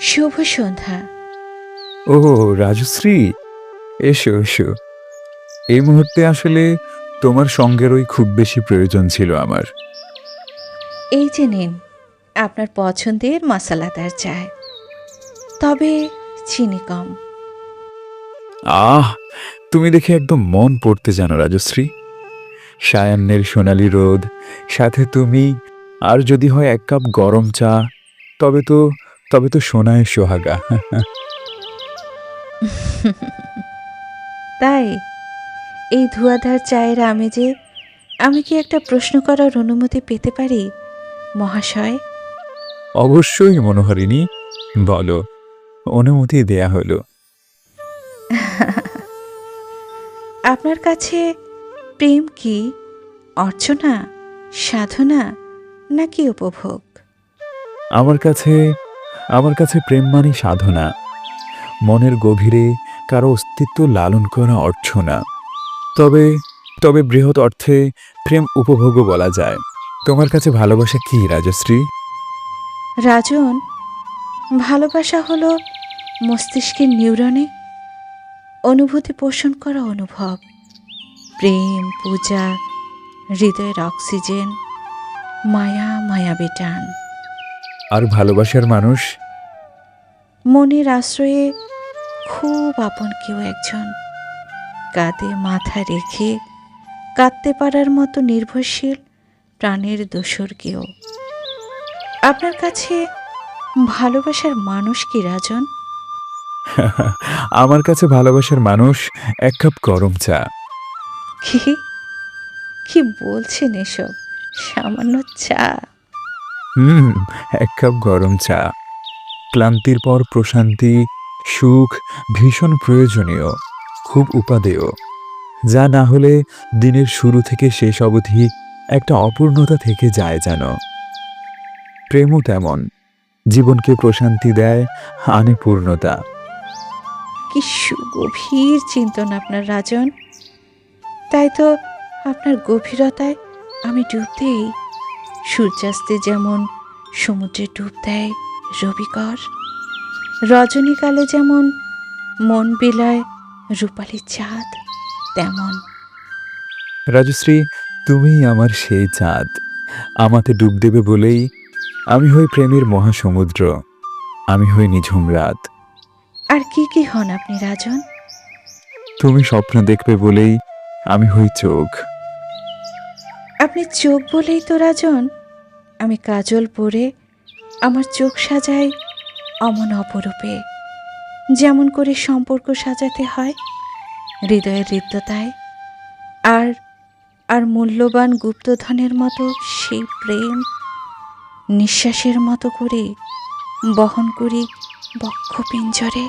শুভ সন্ধ্যা। ও রাজশ্রী, এসো এসো। এই মুহূর্তে আসলে তোমার সঙ্গেরই খুব বেশি প্রয়োজন ছিল আমার। এই যে নিন আপনার পছন্দের মশলাদার চায়, তবে চিনি কম। আহ, তুমি দেখে একদম মন পড়তে জানো রাজশ্রী। সায়াহ্নের সোনালি রোদ, সাথে তুমি, আর যদি হয় এক কাপ গরম চা, তবে তো তবে তো সোনায় সোহাগা। তাই এই ধোঁয়াধার চায়ের আমেজে আমি কি একটা প্রশ্ন করার অনুমতি পেতে পারি মহাশয়? অবশ্যই মনোহরিণী, বলো। অনুমতি দেয়া হলো। আপনার কাছে প্রেম কি অর্চনা, সাধনা, নাকি উপভোগ? আমার কাছে আমার কাছে প্রেম মানে সাধনা, মনের গভীরে কারো অস্তিত্ব লালন করা অর্চনা। তবে তবে বৃহৎ অর্থে প্রেম উপভোগও বলা যায়। তোমার কাছে ভালোবাসা কি রাজশ্রী? রাজন, ভালোবাসা হলো মস্তিষ্কের নিউরনে অনুভূতি পোষণ করা অনুভব। প্রেম, পূজা, হৃদয়ের অক্সিজেন, মায়া, মায়াবী টান। আর ভালোবাসার মানুষ? মনের আশ্রয়ে খুব আপন কেউ একজন, কাঁধে মাথা রেখে কাঁদতে পারার মতো নির্ভরশীল প্রাণের দোসর কেউ। আপনার কাছে ভালোবাসার মানুষ কি রাজন? আমার কাছে ভালোবাসার মানুষ এক কাপ গরম চা। কি কি বলছেন এসব? সামান্য চা? হুম, এক কাপ গরম চা। ক্লান্তির পর প্রশান্তি, সুখ ভীষণ প্রয়োজনীয়, খুব উপাদেয়। যা না হলে দিনের শুরু থেকে শেষ অবধি একটা অপূর্ণতা থেকে যায় যেন। প্রেমও তেমন, জীবনকে প্রশান্তি দেয়, আনে পূর্ণতা। কি সুগভীর চিন্তন আপনার রাজন। তাই তো আপনার গভীরতায় আমি ডুব দেই, সূর্যাস্তে যেমন সমুদ্রে ডুব দেয় রবিকর, রজনীকালে যেমন মন বিলায় রূপালী চাঁদ, তেমন। রাজশ্রী, তুমিই আমার সেই চাঁদ। আমাতে ডুব দেবে বলেই আমি হই প্রেমের মহাসমুদ্র, আমি হই নিঝুম রাত। আর কি কি হন আপনি রাজন? তুমি স্বপ্ন দেখবে বলেই আমি হই চোখ। আপনি চোখ বলেই তো রাজন আমি কাজল পরে আমার চোখ সাজাই অমন অপরূপে, যেমন করে সম্পর্ক সাজাতে হয় হৃদয়ের হৃদ্যতায়। আর আর মূল্যবান গুপ্তধনের মতো সেই প্রেম নিঃশ্বাসের মতো করে বহন করি বক্ষ পিঞ্জরে।